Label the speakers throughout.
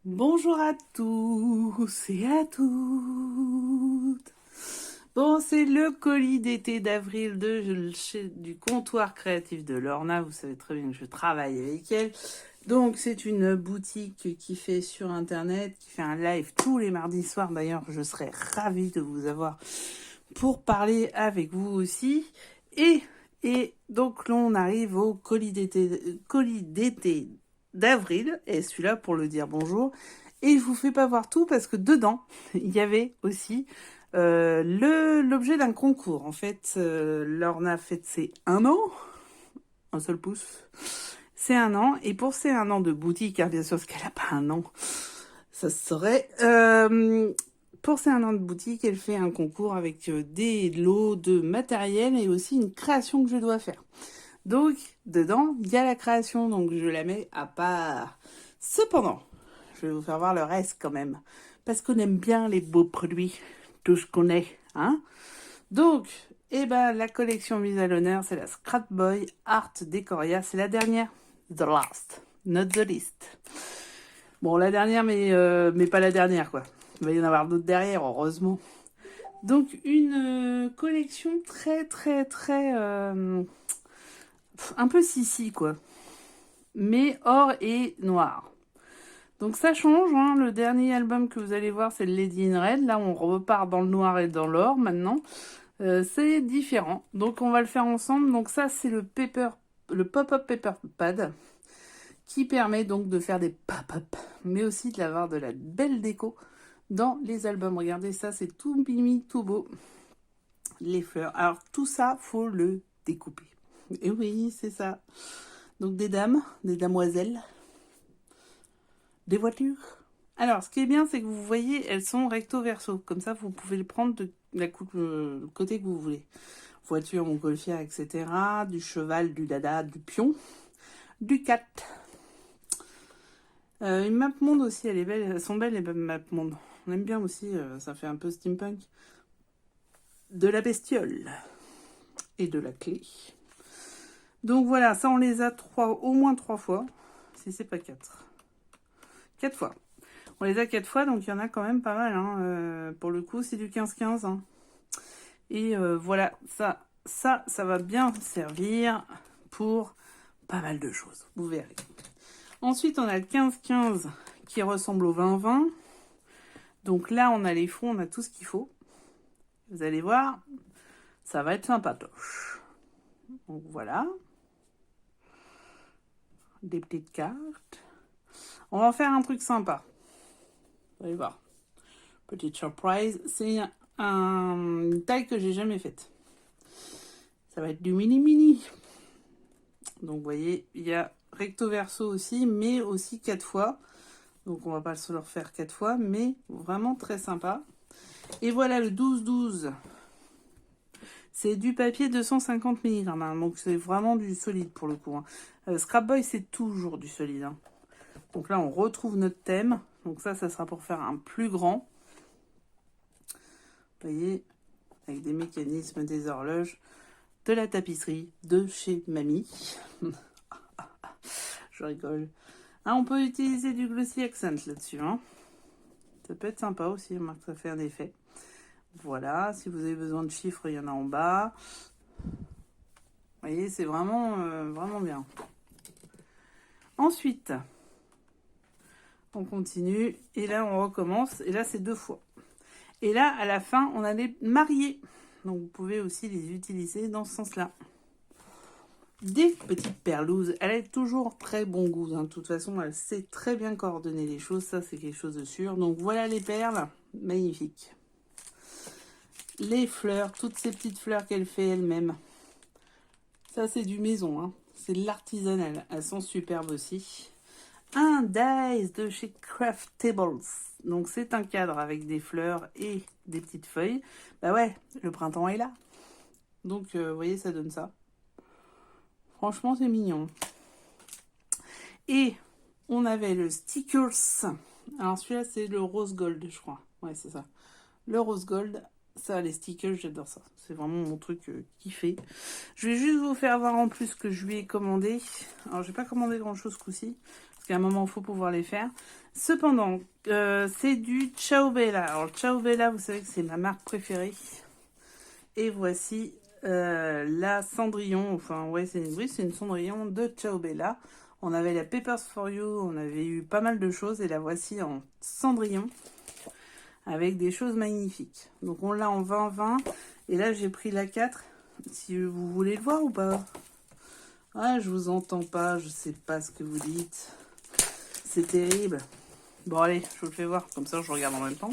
Speaker 1: Bonjour à tous et à toutes. Bon, c'est le colis d'été d'avril du comptoir créatif de Lorna. Vous savez très bien que je travaille avec elle. Donc, c'est une boutique qui fait sur Internet, qui fait un live tous les mardis soirs. D'ailleurs, je serais ravie de vous avoir pour parler avec vous aussi. Et, et donc, là, on arrive au colis d'été d'avril. Et celui-là, pour le dire bonjour. Et je vous fais pas voir tout parce que dedans, il y avait aussi l'objet d'un concours. En fait, Lorna fête ses 1 an, un seul pouce. C'est 1 an. Et pour ces 1 an de boutique, hein, bien sûr, parce qu'elle n'a pas 1 an, ça se saurait. Pour ces 1 an de boutique, elle fait un concours avec des lots de matériel et aussi une création que je dois faire. Donc, dedans, il y a la création, donc je la mets à part. Cependant, je vais vous faire voir le reste quand même. Parce qu'on aime bien les beaux produits, tout ce qu'on est, hein. Donc, la collection mise à l'honneur, c'est la Scrap Boy Art Decoria. C'est la dernière. The last, not the least. Bon, la dernière, mais pas la dernière, quoi. Il va y en avoir d'autres derrière, heureusement. Donc, une collection très, très, très... un peu sissi, quoi. Mais or et noir. Donc ça change, hein. Le dernier album que vous allez voir, c'est le Lady in Red. Là, on repart dans le noir et dans l'or maintenant. C'est différent. Donc on va le faire ensemble. Donc ça, c'est le pop-up paper pad qui permet donc de faire des pop-up, mais aussi d'avoir de la belle déco dans les albums. Regardez ça, c'est tout mimi, tout beau. Les fleurs. Alors tout ça, faut le découper. Et oui, c'est ça. Donc des dames, des damoiselles, des voitures. Alors, ce qui est bien, c'est que vous voyez, elles sont recto verso. Comme ça, vous pouvez le prendre de le côté que vous voulez. Voiture, montgolfière, etc. Du cheval, du dada, du pion, du cat. Une map monde aussi, elle est belle. Elles sont belles les map monde. On aime bien aussi, ça fait un peu steampunk. De la bestiole et de la clé. Donc voilà, ça on les a au moins 3 fois, si c'est pas 4. 4 fois. On les a 4 fois, donc il y en a quand même pas mal. Hein. Pour le coup, c'est du 15-15. Hein. Et voilà, ça va bien servir pour pas mal de choses. Vous verrez. Ensuite, on a le 15-15 qui ressemble au 20-20. Donc là, on a les fonds, on a tout ce qu'il faut. Vous allez voir, ça va être sympatoche. Donc voilà. Des petites cartes. On va faire un truc sympa. Vous allez voir. Petite surprise. C'est une taille que j'ai jamais faite. Ça va être du mini-mini. Donc vous voyez, il y a recto verso aussi, mais aussi 4 fois. Donc on va pas se le refaire 4 fois, mais vraiment très sympa. Et voilà le 12-12. C'est du papier 250 mg, hein, donc c'est vraiment du solide pour le coup. Hein. Scrap Boy, c'est toujours du solide. Hein. Donc là, on retrouve notre thème. Donc ça sera pour faire un plus grand. Vous voyez, avec des mécanismes, des horloges, de la tapisserie de chez Mamie. Je rigole. Ah, on peut utiliser du glossy accent là-dessus. Hein. Ça peut être sympa aussi, remarque, ça fait un effet. Voilà, si vous avez besoin de chiffres, il y en a en bas. Vous voyez, c'est vraiment, vraiment bien. Ensuite, on continue. Et là, on recommence. Et là, c'est 2 fois. Et là, à la fin, on a les mariés. Donc, vous pouvez aussi les utiliser dans ce sens-là. Des petites perlouses. Elle a toujours très bon goût. Hein. De toute façon, elle sait très bien coordonner les choses. Ça, c'est quelque chose de sûr. Donc, voilà les perles. Magnifiques. Les fleurs, toutes ces petites fleurs qu'elle fait elle-même. Ça, c'est du maison. Hein. C'est de l'artisanal. Elles sont superbes aussi. Un dice de chez Craftables. Donc, c'est un cadre avec des fleurs et des petites feuilles. Bah ouais, le printemps est là. Donc, vous voyez, ça donne ça. Franchement, c'est mignon. Et on avait le stickers. Alors, celui-là, c'est le rose gold, je crois. Ouais, c'est ça. Le rose gold. Ça, les stickers, j'adore ça. C'est vraiment mon truc kiffé. Je vais juste vous faire voir en plus ce que je lui ai commandé. Alors, j'ai pas commandé grand-chose ce coup-ci. Parce qu'à un moment, il faut pouvoir les faire. Cependant, c'est du Ciao Bella. Alors, Ciao Bella, vous savez que c'est ma marque préférée. Et voici la Cendrillon. Enfin, ouais, c'est une Cendrillon de Ciao Bella. On avait la Papers for You, on avait eu pas mal de choses. Et la voici en Cendrillon. Avec des choses magnifiques. Donc, on l'a en 20-20. Et là, j'ai pris la 4. Si vous voulez le voir ou pas? Ah, je vous entends pas. Je sais pas ce que vous dites. C'est terrible. Bon, allez, je vous le fais voir. Comme ça, je regarde en même temps.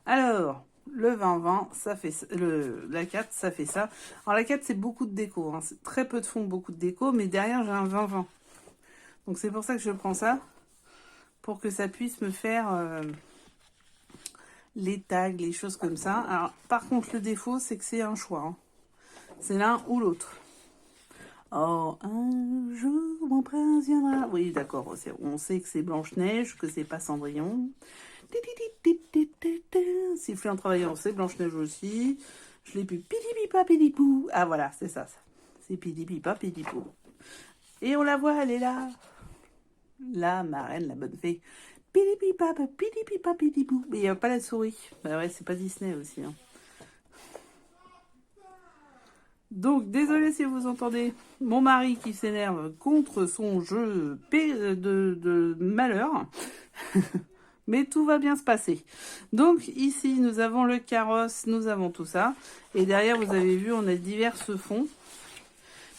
Speaker 1: Alors, le 20-20, ça fait la 4, ça fait ça. Alors, la 4, c'est beaucoup de déco. Hein. C'est très peu de fond, beaucoup de déco. Mais derrière, j'ai un 20-20. Donc, c'est pour ça que je prends ça. Pour que ça puisse me faire les tags, les choses comme ça. Alors, par contre, le défaut, c'est que c'est un choix. Hein. C'est l'un ou l'autre. Oh, un jour, mon prince viendra. Oui, d'accord. On sait que c'est Blanche-Neige, que c'est pas Cendrillon. Siffler en travaillant, c'est Blanche-Neige aussi. Je l'ai pu pidipipa pidipou. Ah, voilà, c'est ça. C'est pidipipa pidipou. Et on la voit, elle est là. La marraine, la bonne fée. Pidipipa pidipou. Mais il n'y a pas la souris. Bah ouais, c'est pas Disney aussi. Hein. Donc, désolé si vous entendez mon mari qui s'énerve contre son jeu de malheur. Mais tout va bien se passer. Donc, ici, nous avons le carrosse, nous avons tout ça. Et derrière, vous avez vu, on a divers fonds,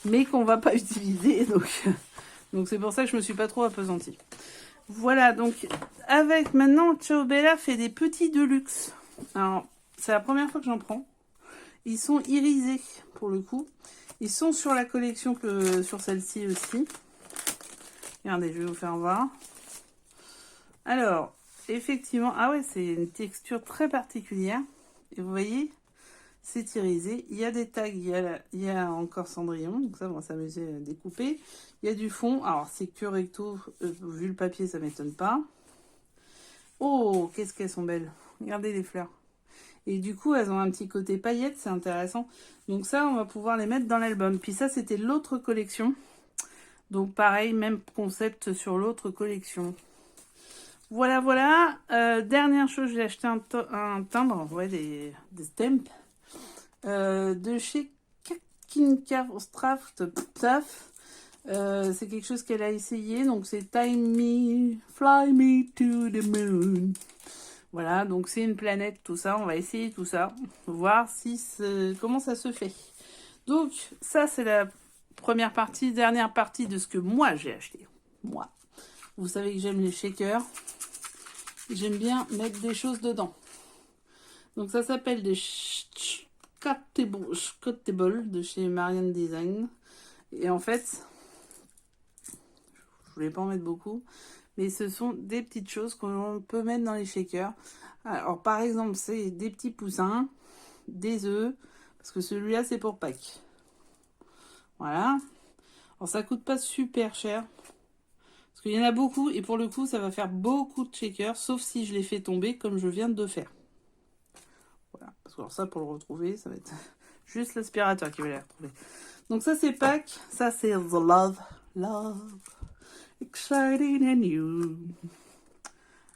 Speaker 1: mais qu'on va pas utiliser. Donc c'est pour ça que je me suis pas trop appesantie. Voilà, donc, avec maintenant, Ciao Bella fait des petits deluxe. Alors, c'est la première fois que j'en prends. Ils sont irisés, pour le coup. Ils sont sur la collection que sur celle-ci aussi. Regardez, je vais vous faire voir. Alors, effectivement, ah ouais, c'est une texture très particulière. Et vous voyez, c'est irisé. Il y a des tags, il y a encore Cendrillon. Donc ça, on va s'amuser à découper. Il y a du fond. Alors, c'est que recto. Vu le papier, ça m'étonne pas. Oh, qu'est-ce qu'elles sont belles. Regardez les fleurs. Et du coup, elles ont un petit côté paillettes, c'est intéressant. Donc ça, on va pouvoir les mettre dans l'album. Puis ça, c'était l'autre collection. Donc pareil, même concept sur l'autre collection. Voilà, voilà. Dernière chose, j'ai acheté un timbre, ouais, des stamps, de chez Kinkerstraft. C'est quelque chose qu'elle a essayé. Donc c'est Time Me, Fly Me to the Moon. Voilà, donc c'est une planète, tout ça. On va essayer tout ça, voir si comment ça se fait. Donc ça, c'est la première partie, dernière partie de ce que moi j'ai acheté. Moi, vous savez que j'aime les shakers. J'aime bien mettre des choses dedans. Donc ça s'appelle des Scottable de chez Marianne Design. Et en fait, je voulais pas en mettre beaucoup. Mais ce sont des petites choses qu'on peut mettre dans les shakers. Alors, par exemple, c'est des petits poussins, des œufs, parce que celui-là, c'est pour Pâques. Voilà. Alors, ça coûte pas super cher, parce qu'il y en a beaucoup, et pour le coup, ça va faire beaucoup de shakers, sauf si je les fais tomber, comme je viens de faire. Voilà. Parce que alors ça, pour le retrouver, ça va être juste l'aspirateur qui va les retrouver. Donc ça, c'est Pâques. Ça, c'est The Love. Love. Exciting and new.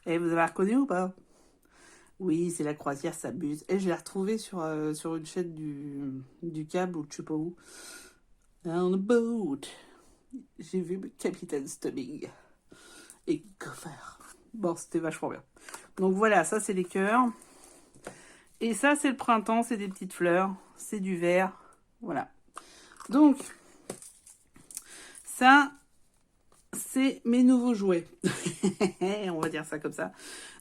Speaker 1: Et vous avez reconnu ou pas? Oui, c'est la croisière s'abuse. Et je l'ai retrouvé sur une chaîne du câble ou je sais pas où. On a boat. J'ai vu Capitaine Stubbing et Gopher. Bon, c'était vachement bien. Donc voilà, ça c'est les cœurs. Et ça c'est le printemps, c'est des petites fleurs. C'est du vert. Voilà. Donc, ça... c'est mes nouveaux jouets. On va dire ça comme ça.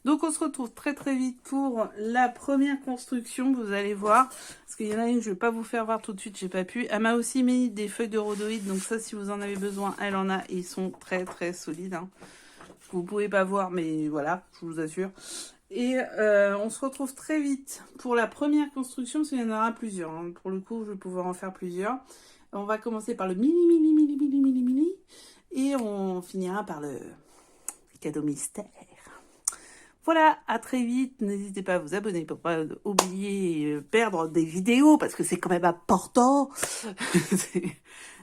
Speaker 1: Donc on se retrouve très très vite pour la première construction. Vous allez voir. Parce qu'il y en a une, je ne vais pas vous faire voir tout de suite, j'ai pas pu. Elle m'a aussi mis des feuilles de rhodoïde. Donc ça, si vous en avez besoin, elle en a. Ils sont très très solides. Hein. Vous pouvez pas voir, mais voilà, je vous assure. Et on se retrouve très vite pour la première construction, parce qu'il y en aura plusieurs. Hein. Pour le coup, je vais pouvoir en faire plusieurs. On va commencer par le mini. Et on finira par le cadeau mystère. Voilà, à très vite. N'hésitez pas à vous abonner pour pas oublier perdre des vidéos, parce que c'est quand même important.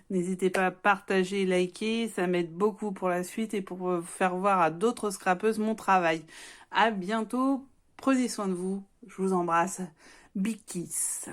Speaker 1: N'hésitez pas à partager, liker, ça m'aide beaucoup pour la suite et pour faire voir à d'autres scrapeuses mon travail. À bientôt, prenez soin de vous, je vous embrasse. Big kiss.